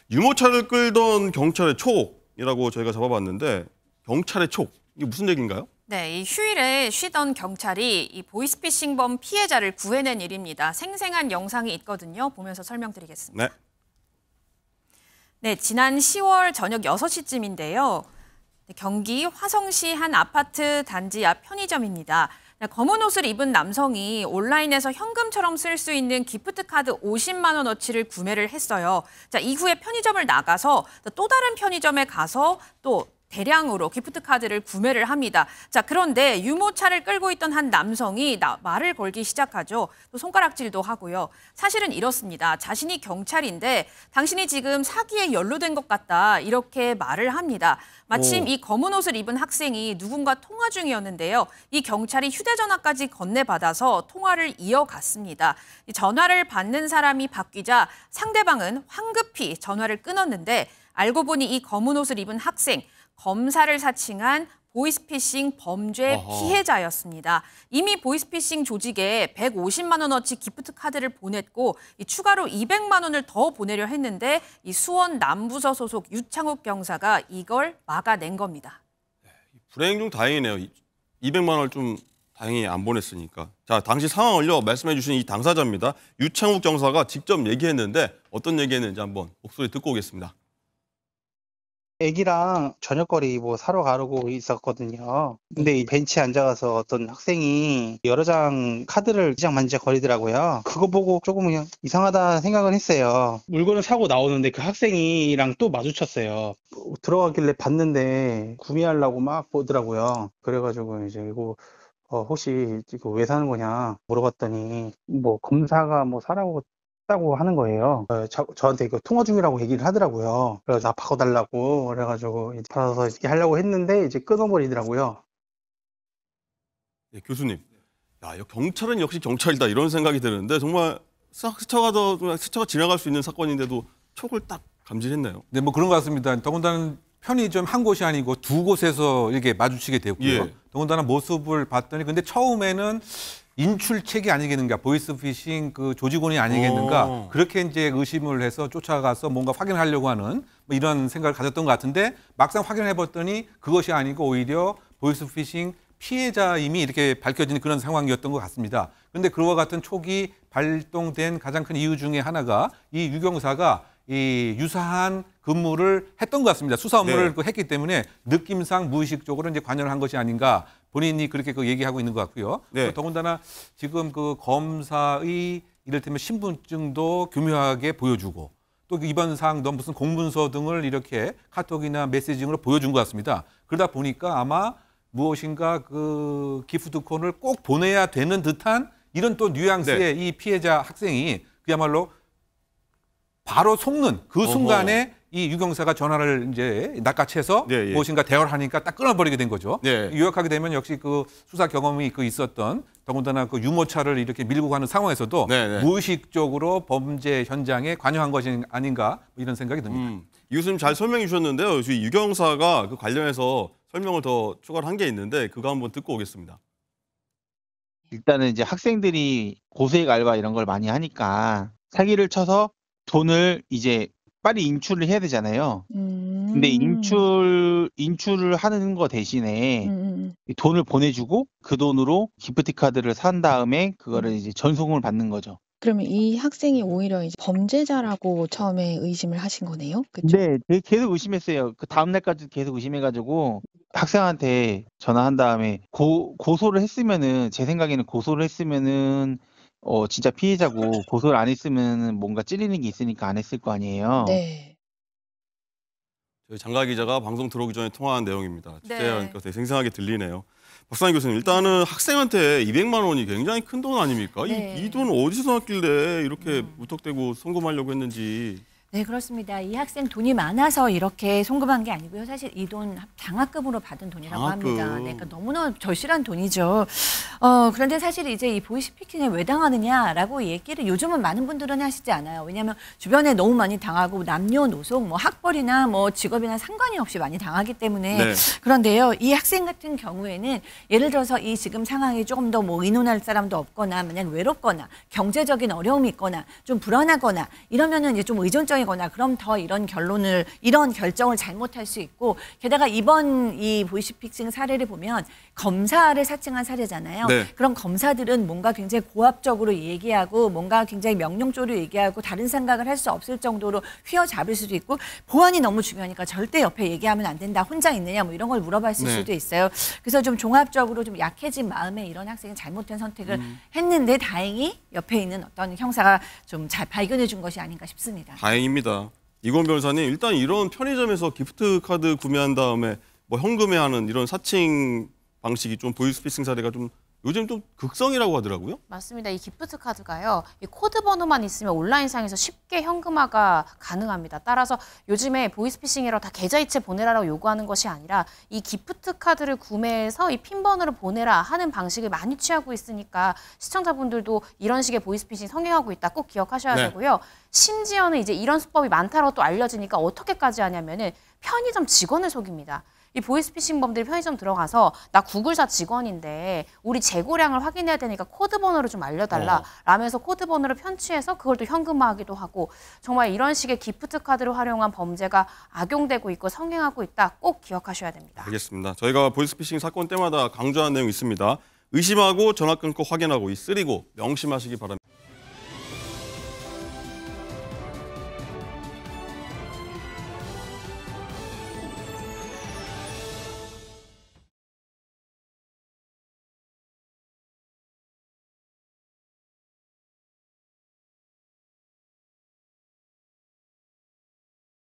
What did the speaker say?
유모차를 끌던 경찰의 촉이라고 저희가 잡아봤는데 경찰의 촉, 이게 무슨 얘기인가요? 네, 이 휴일에 쉬던 경찰이 이 보이스피싱범 피해자를 구해낸 일입니다. 생생한 영상이 있거든요. 보면서 설명드리겠습니다. 네. 네, 지난 10월 저녁 6시쯤인데요. 경기 화성시 한 아파트 단지 앞 편의점입니다. 검은 옷을 입은 남성이 온라인에서 현금처럼 쓸 수 있는 기프트카드 50만 원어치를 구매를 했어요. 자, 이후에 편의점을 나가서 또 다른 편의점에 가서 또 대량으로 기프트카드를 구매를 합니다. 자, 그런데 유모차를 끌고 있던 한 남성이 말을 걸기 시작하죠. 또 손가락질도 하고요. 사실은 이렇습니다. 자신이 경찰인데 당신이 지금 사기에 연루된 것 같다. 이렇게 말을 합니다. 마침 이 검은 옷을 입은 학생이 누군가 통화 중이었는데요. 이 경찰이 휴대전화까지 건네받아서 통화를 이어갔습니다. 이 전화를 받는 사람이 바뀌자 상대방은 황급히 전화를 끊었는데 알고 보니 이 검은 옷을 입은 학생, 검사를 사칭한 보이스피싱 범죄 피해자였습니다. 이미 보이스피싱 조직에 150만 원어치 기프트카드를 보냈고 추가로 200만 원을 더 보내려 했는데 이 수원 남부서 소속 유창욱 경사가 이걸 막아낸 겁니다. 불행 중 다행이네요. 200만 원을 좀 다행히 안 보냈으니까. 자, 당시 상황을요 말씀해 주신 이 당사자입니다. 유창욱 경사가 직접 얘기했는데 어떤 얘기했는지 한번 목소리 듣고 오겠습니다. 애기랑 저녁거리 뭐 사러 가려고 있었거든요. 근데 이 벤치에 앉아가서 어떤 학생이 여러 장 카드를 만지작 거리더라고요. 그거 보고 조금 그냥 이상하다 생각은 했어요. 물건을 사고 나오는데 그 학생이랑 또 마주쳤어요. 들어가길래 봤는데 구매하려고 막 보더라고요. 그래가지고 이제 이거 혹시 이거 왜 사는 거냐 물어봤더니 뭐 검사가 뭐 사라고 다고 하는 거예요. 저한테 그 통화 중이라고 얘기를 하더라고요. 그래서 나 바꿔달라고 그래가지고 받아서 이렇게 하려고 했는데 이제 끊어버리더라고요. 네, 교수님, 야, 경찰은 역시 경찰이다 이런 생각이 드는데 정말 스쳐가 지나갈 수 있는 사건인데도 촉을 딱 감지했네요. 네, 뭐 그런 것 같습니다. 더군다나 편의점 한 곳이 아니고 두 곳에서 이렇게 마주치게 되었고요. 예. 더군다나 모습을 봤더니 근데 처음에는 인출책이 아니겠는가, 보이스피싱 그 조직원이 아니겠는가, 그렇게 이제 의심을 해서 쫓아가서 뭔가 확인하려고 하는 뭐 이런 생각을 가졌던 것 같은데 막상 확인해봤더니 그것이 아니고 오히려 보이스피싱 피해자임이 이렇게 밝혀지는 그런 상황이었던 것 같습니다. 그런데 그와 같은 촉이 발동된 가장 큰 이유 중에 하나가 이 유경사가 이 유사한 근무를 했던 것 같습니다. 수사 업무를 네. 했기 때문에 느낌상 무의식적으로 이제 관여를 한 것이 아닌가 본인이 그렇게 얘기하고 있는 것 같고요. 네. 더군다나 지금 그 검사의 이를테면 신분증도 교묘하게 보여주고 또 이번 사항도 무슨 공문서 등을 이렇게 카톡이나 메시징으로 보여준 것 같습니다. 그러다 보니까 아마 무엇인가 그 기프트콘을 꼭 보내야 되는 듯한 이런 또 뉘앙스의 이 피해자 학생이 그야말로 바로 속는 그 순간에 이 유경사가 전화를 이제 낚아채서 무엇인가 대화를 하니까 딱 끊어버리게 된 거죠. 요약하게 되면 역시 그 수사 경험이 있었던 더군다나 그 유모차를 이렇게 밀고 가는 상황에서도 무의식적으로 범죄 현장에 관여한 것이 아닌가 이런 생각이 듭니다. 이 교수님 잘 설명해 주셨는데요. 유경사가 그 관련해서 설명을 더 추가를 한 게 있는데 그거 한번 듣고 오겠습니다. 일단은 이제 학생들이 고수익 알바 이런 걸 많이 하니까 사기를 쳐서 돈을 이제 빨리 인출을 해야 되잖아요. 근데 인출을 하는 거 대신에 돈을 보내주고 그 돈으로 기프트카드를 산 다음에 그거를 이제 전송을 받는 거죠. 그러면 이 학생이 오히려 이제 범죄자라고 처음에 의심을 하신 거네요? 그쵸? 네, 계속 의심했어요. 그 다음날까지 계속 의심해가지고 학생한테 전화한 다음에 고소를 했으면은 제 생각에는 고소를 했으면은 진짜 피해자고 고소를 안 했으면 뭔가 찔리는 게 있으니까 안 했을 거 아니에요. 네. 저희 장가 기자가 방송 들어오기 전에 통화한 내용입니다. 네. 되게 생생하게 들리네요. 박상희 교수님, 일단은 학생한테 200만 원이 굉장히 큰 돈 아닙니까? 네. 이 돈 어디서 났길래 이렇게 무턱대고 송금하려고 했는지. 네, 그렇습니다. 이 학생 돈이 많아서 이렇게 송금한 게 아니고요. 사실 이 돈 장학금으로 받은 돈이라고 장학금. 합니다. 네, 그러니까 너무나 절실한 돈이죠. 그런데 사실 이제 이 보이스피싱에 왜 당하느냐라고 얘기를 요즘은 많은 분들은 하시지 않아요. 왜냐하면 주변에 너무 많이 당하고 남녀노소, 뭐 학벌이나 뭐 직업이나 상관이 없이 많이 당하기 때문에 그런데요. 이 학생 같은 경우에는 예를 들어서 이 지금 상황이 조금 더 뭐 의논할 사람도 없거나 만약 외롭거나 경제적인 어려움이 있거나 좀 불안하거나 이러면은 이제 좀 의존적인 부정적이거나 그럼 더 이런 결정을 잘못할 수 있고 게다가 이번 이 보이스피싱 사례를 보면 검사를 사칭한 사례잖아요. 네. 그런 검사들은 뭔가 굉장히 고압적으로 얘기하고 뭔가 굉장히 명령적으로 얘기하고 다른 생각을 할 수 없을 정도로 휘어잡을 수도 있고 보안이 너무 중요하니까 절대 옆에 얘기하면 안 된다. 혼자 있느냐 뭐 이런 걸 물어봤을 네. 수도 있어요. 그래서 좀 종합적으로 좀 약해진 마음에 이런 학생이 잘못된 선택을 했는데 다행히 옆에 있는 어떤 형사가 좀 잘 발견해 준 것이 아닌가 싶습니다. 다행입니다. 이건 변호사님, 일단 이런 편의점에서 기프트 카드 구매한 다음에 뭐 현금에 하는 이런 사칭 방식이 좀 보이스피싱 사례가 좀 요즘 좀 극성이라고 하더라고요. 맞습니다. 이 기프트 카드가요. 이 코드 번호만 있으면 온라인상에서 쉽게 현금화가 가능합니다. 따라서 요즘에 보이스피싱이라고 다 계좌이체 보내라고 요구하는 것이 아니라 이 기프트 카드를 구매해서 이 핀 번호를 보내라 하는 방식을 많이 취하고 있으니까 시청자분들도 이런 식의 보이스피싱 성행하고 있다 꼭 기억하셔야 네. 되고요. 심지어는 이제 이런 수법이 많다고 또 알려지니까 어떻게까지 하냐면은 편의점 직원을 속입니다. 이 보이스피싱범들이 편의점 들어가서 나 구글사 직원인데 우리 재고량을 확인해야 되니까 코드 번호를 좀 알려달라 라면서 코드 번호를 편취해서 그걸 또 현금화하기도 하고 정말 이런 식의 기프트 카드를 활용한 범죄가 악용되고 있고 성행하고 있다 꼭 기억하셔야 됩니다. 알겠습니다. 저희가 보이스피싱 사건 때마다 강조한 내용이 있습니다. 의심하고 전화 끊고 확인하고 이 쓰리고 명심하시기 바랍니다.